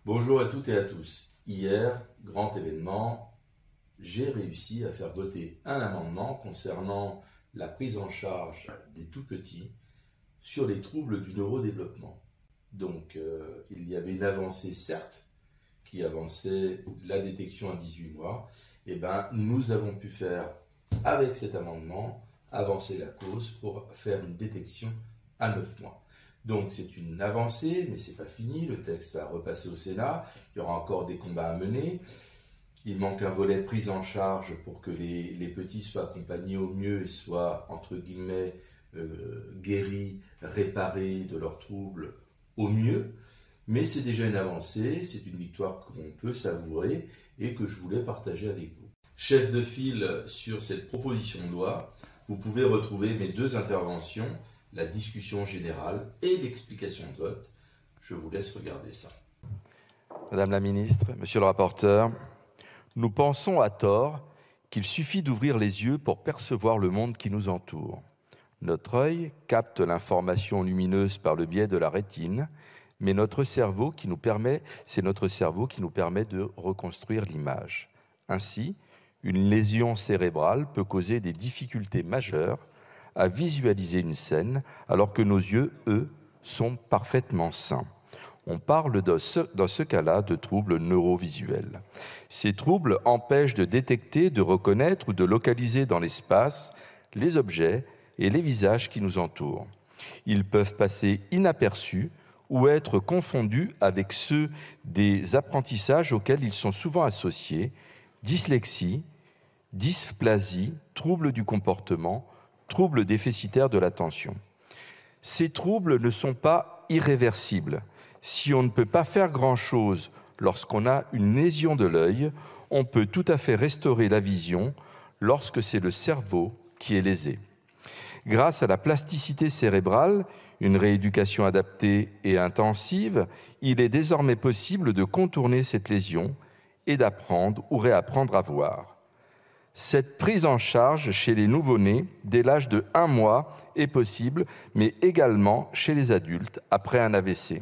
Bonjour à toutes et à tous. Hier, grand événement, j'ai réussi à faire voter un amendement concernant la prise en charge des tout-petits sur les troubles du neurodéveloppement. Donc, il y avait une avancée, certes, qui avançait la détection à 18 mois. Nous avons pu faire, avec cet amendement, avancer la cause pour faire une détection à 9 mois. Donc c'est une avancée, mais c'est pas fini. Le texte va repasser au Sénat. Il y aura encore des combats à mener. Il manque un volet prise en charge pour que les petits soient accompagnés au mieux et soient, entre guillemets, guéris, réparés de leurs troubles au mieux. Mais c'est déjà une avancée, c'est une victoire qu'on peut savourer et que je voulais partager avec vous. Chef de file sur cette proposition de loi, vous pouvez retrouver mes deux interventions, la discussion générale et l'explication de vote. Je vous laisse regarder ça. Madame la ministre, monsieur le rapporteur, nous pensons à tort qu'il suffit d'ouvrir les yeux pour percevoir le monde qui nous entoure. Notre œil capte l'information lumineuse par le biais de la rétine, mais c'est notre cerveau qui nous permet de reconstruire l'image. Ainsi, une lésion cérébrale peut causer des difficultés majeures à visualiser une scène, alors que nos yeux, eux, sont parfaitement sains. On parle dans ce cas-là de troubles neurovisuels. Ces troubles empêchent de détecter, de reconnaître ou de localiser dans l'espace les objets et les visages qui nous entourent. Ils peuvent passer inaperçus ou être confondus avec ceux des apprentissages auxquels ils sont souvent associés: dyslexie, dysplasie, troubles du comportement, troubles déficitaires de l'attention. Ces troubles ne sont pas irréversibles. Si on ne peut pas faire grand-chose lorsqu'on a une lésion de l'œil, on peut tout à fait restaurer la vision lorsque c'est le cerveau qui est lésé. Grâce à la plasticité cérébrale, une rééducation adaptée et intensive, il est désormais possible de contourner cette lésion et d'apprendre ou réapprendre à voir. Cette prise en charge chez les nouveau-nés dès l'âge de 1 mois est possible, mais également chez les adultes après un AVC.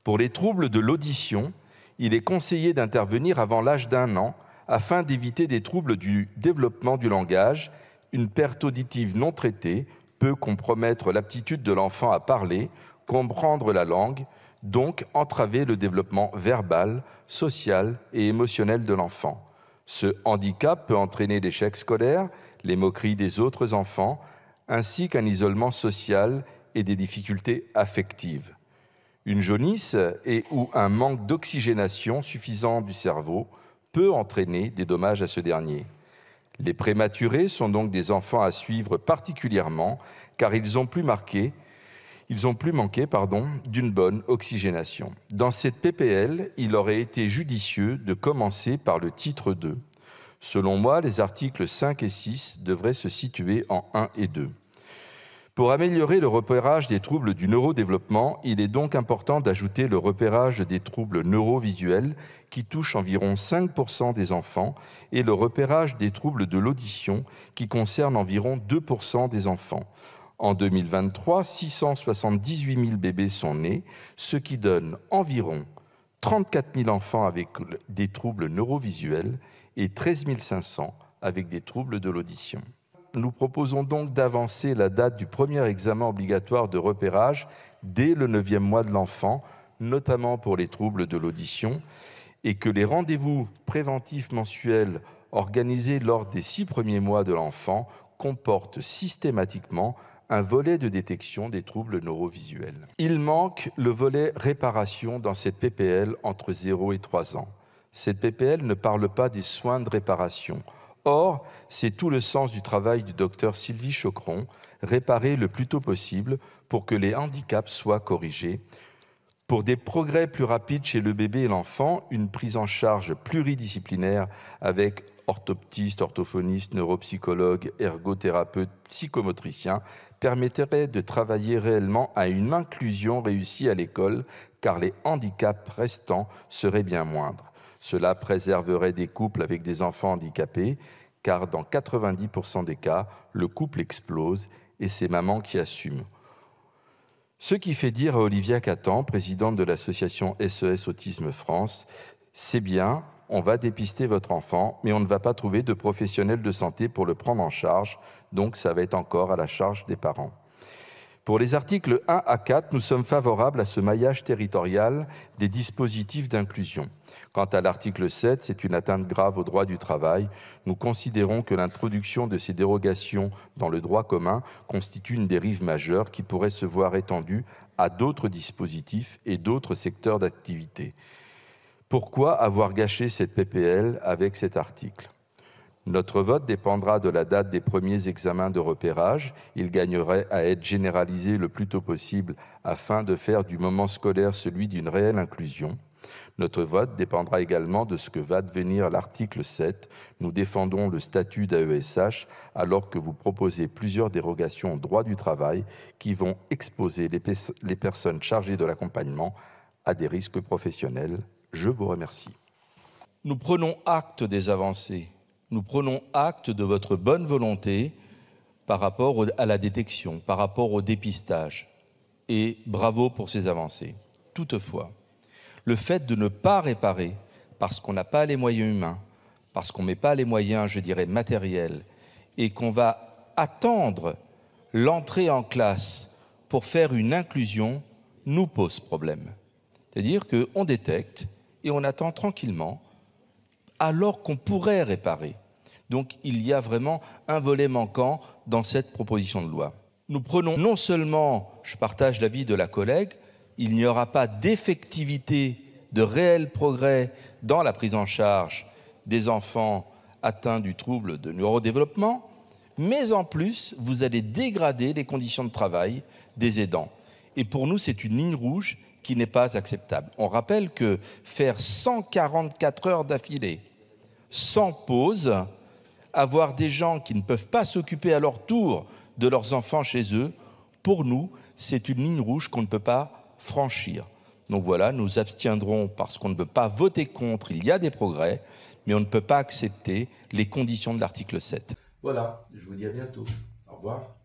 Pour les troubles de l'audition, il est conseillé d'intervenir avant l'âge d'1 an afin d'éviter des troubles du développement du langage. Une perte auditive non traitée peut compromettre l'aptitude de l'enfant à parler, comprendre la langue, donc entraver le développement verbal, social et émotionnel de l'enfant. Ce handicap peut entraîner l'échec scolaire, les moqueries des autres enfants, ainsi qu'un isolement social et des difficultés affectives. Une jaunisse ou un manque d'oxygénation suffisant du cerveau peut entraîner des dommages à ce dernier. Les prématurés sont donc des enfants à suivre particulièrement, car ils ont plus manqué d'une bonne oxygénation. Dans cette PPL, il aurait été judicieux de commencer par le titre 2. Selon moi, les articles 5 et 6 devraient se situer en 1 et 2. Pour améliorer le repérage des troubles du neurodéveloppement, il est donc important d'ajouter le repérage des troubles neurovisuels qui touchent environ 5% des enfants et le repérage des troubles de l'audition qui concernent environ 2% des enfants. En 2023, 678 000 bébés sont nés, ce qui donne environ 34 000 enfants avec des troubles neurovisuels et 13 500 avec des troubles de l'audition. Nous proposons donc d'avancer la date du premier examen obligatoire de repérage dès le 9e mois de l'enfant, notamment pour les troubles de l'audition, et que les rendez-vous préventifs mensuels organisés lors des 6 premiers mois de l'enfant comportent systématiquement un volet de détection des troubles neurovisuels. Il manque le volet réparation dans cette PPL entre 0 et 3 ans. Cette PPL ne parle pas des soins de réparation. Or, c'est tout le sens du travail du docteur Sylvie Choqueron, réparer le plus tôt possible pour que les handicaps soient corrigés. Pour des progrès plus rapides chez le bébé et l'enfant, une prise en charge pluridisciplinaire avec orthoptiste, orthophoniste, neuropsychologue, ergothérapeute, psychomotricien permettrait de travailler réellement à une inclusion réussie à l'école, car les handicaps restants seraient bien moindres. Cela préserverait des couples avec des enfants handicapés, car dans 90% des cas, le couple explose et c'est maman qui assume. Ce qui fait dire à Olivia Catan, présidente de l'association SES Autisme France, c'est bien, on va dépister votre enfant, mais on ne va pas trouver de professionnels de santé pour le prendre en charge, donc ça va être encore à la charge des parents. Pour les articles 1 à 4, nous sommes favorables à ce maillage territorial des dispositifs d'inclusion. Quant à l'article 7, c'est une atteinte grave au droit du travail. Nous considérons que l'introduction de ces dérogations dans le droit commun constitue une dérive majeure qui pourrait se voir étendue à d'autres dispositifs et d'autres secteurs d'activité. Pourquoi avoir gâché cette PPL avec cet article ? Notre vote dépendra de la date des premiers examens de repérage. Il gagnerait à être généralisé le plus tôt possible afin de faire du moment scolaire celui d'une réelle inclusion. Notre vote dépendra également de ce que va devenir l'article 7. Nous défendons le statut d'AESH alors que vous proposez plusieurs dérogations au droit du travail qui vont exposer les personnes chargées de l'accompagnement à des risques professionnels. Je vous remercie. Nous prenons acte des avancées. Nous prenons acte de votre bonne volonté par rapport à la détection, par rapport au dépistage. Et bravo pour ces avancées. Toutefois, le fait de ne pas réparer parce qu'on n'a pas les moyens humains, parce qu'on ne met pas les moyens, je dirais, matériels, et qu'on va attendre l'entrée en classe pour faire une inclusion, nous pose problème. C'est-à-dire qu'on détecte et on attend tranquillement alors qu'on pourrait réparer. Donc il y a vraiment un volet manquant dans cette proposition de loi. Nous prenons non seulement, je partage l'avis de la collègue, il n'y aura pas d'effectivité, de réel progrès dans la prise en charge des enfants atteints du trouble de neurodéveloppement, mais en plus, vous allez dégrader les conditions de travail des aidants. Et pour nous, c'est une ligne rouge qui n'est pas acceptable. On rappelle que faire 144 heures d'affilée, sans pause, avoir des gens qui ne peuvent pas s'occuper à leur tour de leurs enfants chez eux, pour nous, c'est une ligne rouge qu'on ne peut pas franchir. Donc voilà, nous abstiendrons parce qu'on ne peut pas voter contre, il y a des progrès, mais on ne peut pas accepter les conditions de l'article 7. Voilà, je vous dis à bientôt. Au revoir.